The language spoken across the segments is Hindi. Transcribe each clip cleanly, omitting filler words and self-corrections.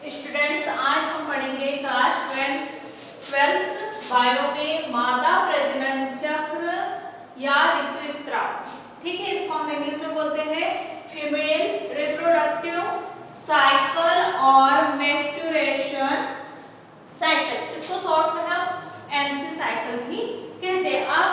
स्टूडेंट्स, आज हम पढ़ेंगे क्लास 12th बायो में मादा प्रजनन चक्र या ऋतुस्राव। ठीक है, इसको हम इंग्लिश में बोलते हैं फीमेल रिप्रोडक्टिव साइकिल और मैच्योरेशन साइकिल। इसको शॉर्ट में हम एमसी साइकिल भी कहते हैं। अब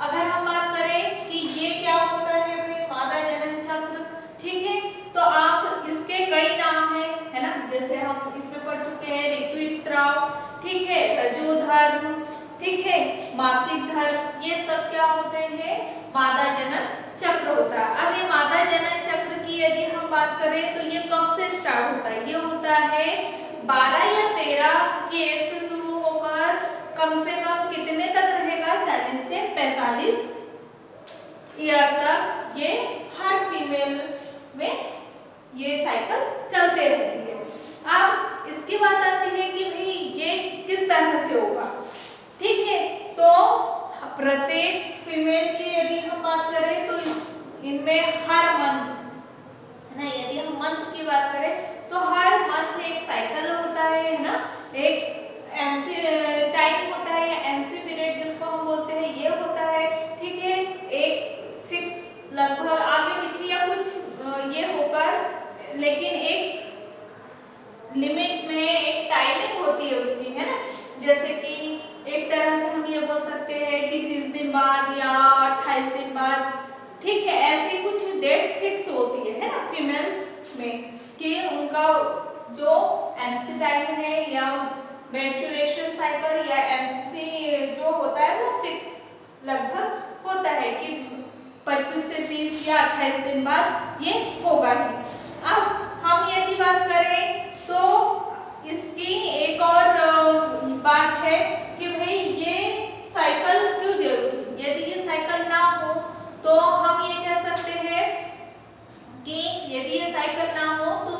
अगर हम बात करें कि ये क्या होता है भाई मादा जनन चक्र, ठीक है, तो आप इसके कई नाम हैं, है ना, जैसे हम इसमें पढ़ चुके हैं ऋतुस्राव, ठीक है, रजोधर्म, ठीक है, मासिक धर्म, ये सब क्या होते हैं मादा जनन चक्र होता है। अब ये मादा जनन चक्र की यदि हम बात करें तो ये कब से स्टार्ट होता है? ये होता है 12 या 13 की एज से शुरू होकर कम से कम कितने तक रहेगा? 40 से 45 ईयर तक ये हर फीमेल में ये साइकिल चलते रहती है। अब इसकी बात आती है कि भाई ये किस तरह से होगा, ठीक है, तो प्रत्येक फीमेल की यदि हम बात करें तो इनमें हर मंथ, है ना, यदि हम मंथ की बात करें तो हर मंथ एक साइकिल होता है ना, एक एमसी टाइम होता है या एमसी पीरियड जिसको हम बोलते हैं, ये होता है, ठीक है, एक फिक्स लगभग आगे पीछे या कुछ ये होकर, लेकिन एक लिमिट में एक टाइमिंग होती है उसकी, है ना, जैसे कि एक तरह से हम ये बोल सकते हैं कि 30 दिन बाद या 28 दिन बाद, ठीक है, ऐसी कुछ डेट फिक्स होती है ना फीमेल में कि उनका जो एमसी टाइम है या मेंस्ट्रुएशन साइकिल या एमसी जो होता है वो फिक्स लगभग होता है कि 25 से 30 या 28 दिन बाद ये होगा ही। अब हम यदि बात करें तो इसकी एक और बात है कि भाई ये साइकिल क्यों जरूरी? यदि ये साइकिल ना हो तो हम ये कह सकते हैं कि यदि ये साइकिल ना हो तो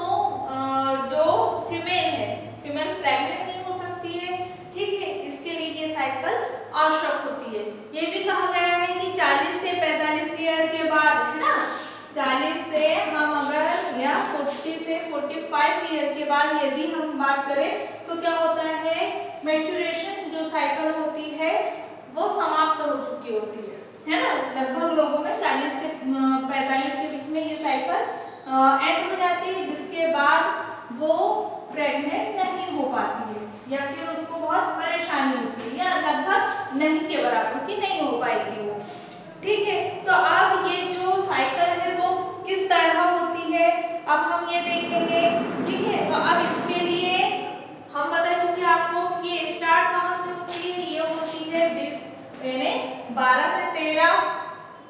जो फीमेल है, फीमेल प्रेग्नेंट नहीं हो सकती है, ठीक है, इसके लिए ये साइकिल आवश्यक होती है। ये भी कहा गया है कि 40 से 45 ईयर के बाद, है ना, 40 से हम अगर या 40 से 45 ईयर के बाद यदि हम बात करें तो क्या होता है मैच्योरेशन जो साइकिल होती है वो समाप्त हो चुकी होती है ना, लगभग लोगों में 40 से 45 के बीच में ये साइकिल एंड हो जाती है, जिसके बाद वो प्रेग्नेंट नहीं हो पाती है या फिर उसको बहुत परेशानी होती है या लगभग नहीं के बराबर की नहीं हो पाएगी वो, ठीक है। तो अब ये जो साइकिल है वो किस तरह होती है अब हम ये देखेंगे, ठीक है। तो अब इसके लिए हम बता चुके आपको कि ये स्टार्ट कहाँ से होती है, ये होती है 12 से 13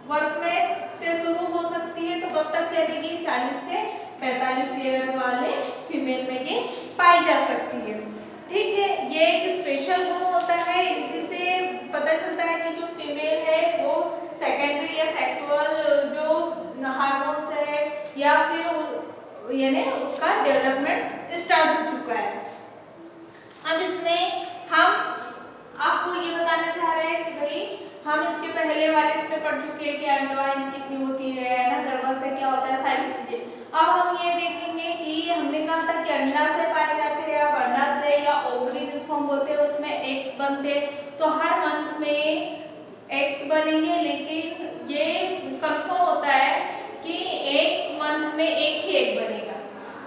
वर्ष में से शुरू हो सकती है, तो कब तक चलेगी? 40 से 45 ईयर वाले फीमेल में ये पाई जा सकती है, ठीक है। ये एक स्पेशल गुण होता है, इसी से पता चलता है कि जो फीमेल है वो सेकेंडरी या सेक्सुअल जो हार्मोन्स है या फिर यानी उसका डेवलपमेंट स्टार्ट हो चुका है। अब इसमें हम आपको ये बताना चाह रहे हैं कि भाई हम इसके पहले वाले इसमें पढ़ चुके हैं कि अंडवाहिनी कितनी होती है ना, गर्भाशय क्या होता है, सारी चीजें। अब हम ये देखेंगे कि हमने कहा था कि अंडा से पाए जाते हैं, अब अंडा से या ओवरी जिसको हम बोलते हैं उसमें एग्स बनते, तो हर मंथ में एग्स बनेंगे, लेकिन ये कंफर्म होता है कि एक मंथ में एक ही एग बनेगा,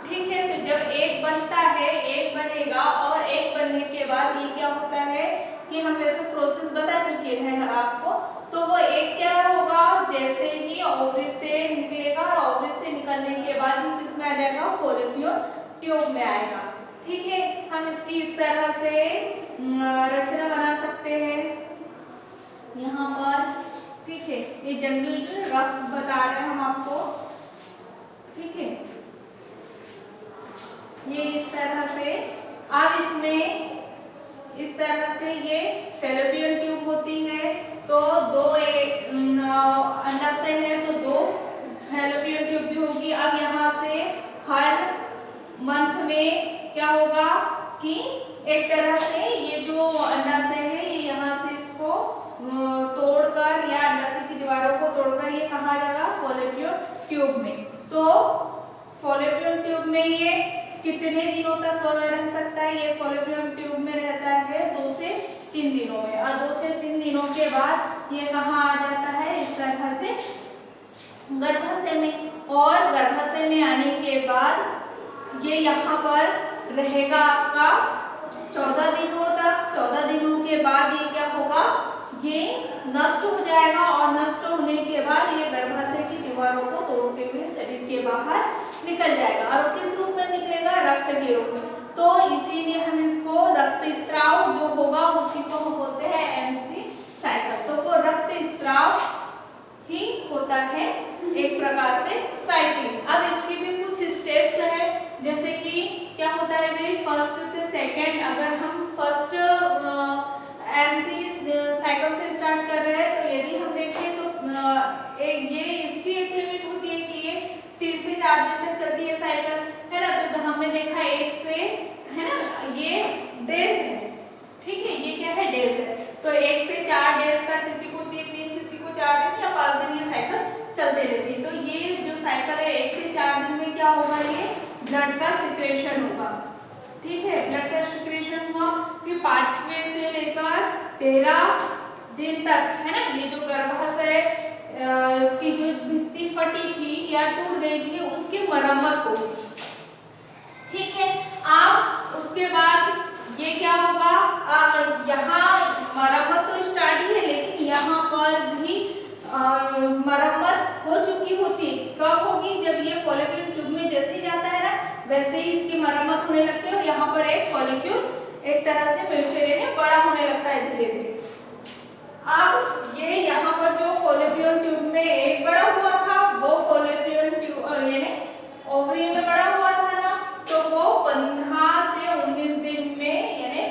ठीक है। तो जब एक बनता है, एक बनेगा और एक बनने के बाद ये क्या होता है कि हम वैसे प्रोसेस बता चुके हैं आपको, तो वो एक क्या होगा, जैसे ही ओवरी से निकलेगा और ओवरी से निकलने के बाद ही किस में आ जाएगा? फॉलोपियन ट्यूब में आएगा, ठीक है। हम इसकी इस तरह से रचना बना सकते हैं यहाँ पर, ठीक है, ये जनरल रफ बता रहे हैं हम आपको, ठीक है, ये इस तरह से। अब इसमें इस तरह से ये फैलोपियन ट्यूब होती है, तो दो अंडाशय है तो 2 फैलोपियन ट्यूब भी होगी। अब यहाँ से हर मंथ में क्या होगा कि एक तरह से ये जो अंडाशय है ये यहाँ से इसको तोड़कर या अंडाशय की दीवारों को तोड़कर ये कहाँ जाएगा? फॉलोपियन ट्यूब में। तो फॉलोपियन ट्यूब में ये कितने दिनों तक रह सकता है, ये फॉलोपियन ट्यूब में रहता है 2 से 3 दिनों में, और 2 से 3 दिनों के बाद ये कहाँ आ जाता है, इस तरह से गर्भाशय में। और गर्भाशय में आने के बाद ये यहाँ पर रहेगा आपका 14 दिनों तक। 14 दिनों के बाद ये क्या होगा, ये नष्ट हो जाएगा, और नष्ट होने के बाद ये गर्भाशय की दीवारों को तोड़ते हुए शरीर के बाहर निकल जाएगा। और किस रूप में निकलेगा, रक्त के रूप में। तो इसीलिए हम इसको रक्तस्राव जो होगा उसी को हम बोलते हैं एमसी साइकिल। तो वो रक्तस्राव ही होता है एक प्रकार से साइकिल। अब इसके भी कुछ स्टेप्स है, जैसे कि क्या होता है भाई, फर्स्ट से सेकंड, अगर हम फर्स्ट एमसी साइकिल से स्टार्ट कर रहे हैं तो यदि हम देखें तो ये इसकी एक लिमिट होती है कि ये 3 से 4 दिन तक चलती है साइकिल, है ना। तो हमने देखा 1 से, है ना, ये डेज है, ठीक है, ये क्या है, डेज है। तो 1 से 4 डेज तक, किसी को 3 दिन, किसी को 4 दिन या 5 दिन ये साइकिल चलते रहती है। तो ये जो साइकिल है 1 से 4 दिन में क्या होगा, ये ब्लड का सिक्रेशन होगा, ठीक है, ब्लड का सिक्रेशन हुआ। फिर 5वें से लेकर 13 दिन तक, है ना, ये जो गर्भाशय की जो भित्ति फटी थी या टूट गई थी उसकी मरम्मत होगी, ठीक है। अब उसके बाद ये क्या होगा, यहाँ मरम्मत तो स्टार्ट ही है, लेकिन यहाँ पर भी मरम्मत हो चुकी होती है। कब होगी, जब ये फॉलोपियन ट्यूब में जैसे ही जाता है ना, वैसे ही इसकी मरम्मत होने लगती है, और यहाँ पर एक फॉलिक्यूल एक तरह से म्यूचुअली में बड़ा होने लगता है धीरे धीरे। अब ये यहाँ पर जो फॉलोपियन ट्यूब में एक बड़ा हुआ था, वो फॉलोपियन ट्यूब यानी ओवरी में बड़ा हुआ था ना, तो वो 15 से 19 दिन में यानी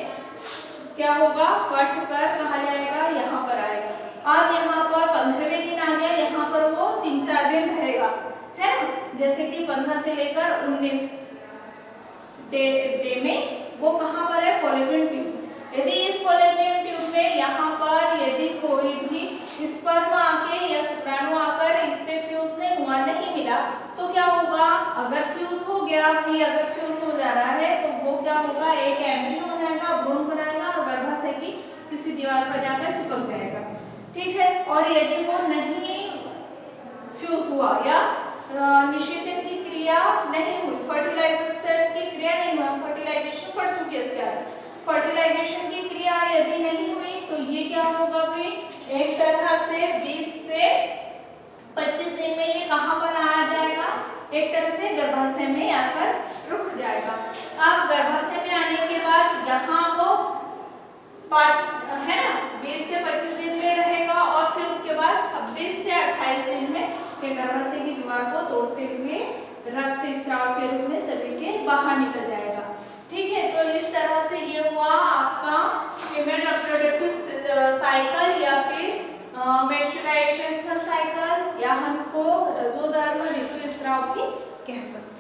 क्या होगा, फट कर कहा जाएगा, यहाँ पर आएगा। अब यहाँ पर 15वें दिन आ गया, यहाँ पर वो 3-4 दिन रहेगा, है ना। जैसे कि 15 से लेकर 19 डे में वो कहाँ पर है, फॉलोपियन ट्यूब। यदि इस फॉलोपियन ट्यूब में यहाँ पर यदि कोई भी स्पर्म आके या शुक्राणु आकर इससे फ्यूज नहीं हुआ, नहीं मिला, तो क्या होगा, अगर फ्यूज हो गया भी, अगर फ्यूज हो जा रहा है तो वो क्या होगा, एक एम्ब्रियो बनाएगा, भ्रूण बनाएगा, और गर्भाशय की किसी दीवार पर जाकर चिपक जाएगा, ठीक है। और यदि वो नहीं फ्यूज हुआ या निषेचन की क्रिया नहीं हुई, फर्टिलाइजेशन की क्रिया नहीं हुआ, फर्टिलाइजेशन पढ़ चुके हैं इसके आगे, फर्टिलाइजेशन की क्रिया यदि नहीं हुई तो ये क्या होगा भाई, एक तरह से 20 से 25 दिन में ये कहाँ पर आ जाएगा, एक तरह से गर्भाशय में आकर रुक जाएगा। अब गर्भाशय में आने के बाद यहाँ वो है ना 20 से 25 दिन में रहेगा, और फिर उसके बाद 26 से 28 दिन में ये गर्भाशय की दीवार को तोड़ते हुए रक्तस्राव के रूप में शरीर के बाहर निकल जाएगा, ठीक है। तो इस तरह से ये हुआ आपका फीमेल रिप्रोडक्टिव साइकिल या फिर मेंस्ट्रुएशन साइकिल, या हम इसको रजोधर्म ऋतुस्राव भी कह सकते हैं।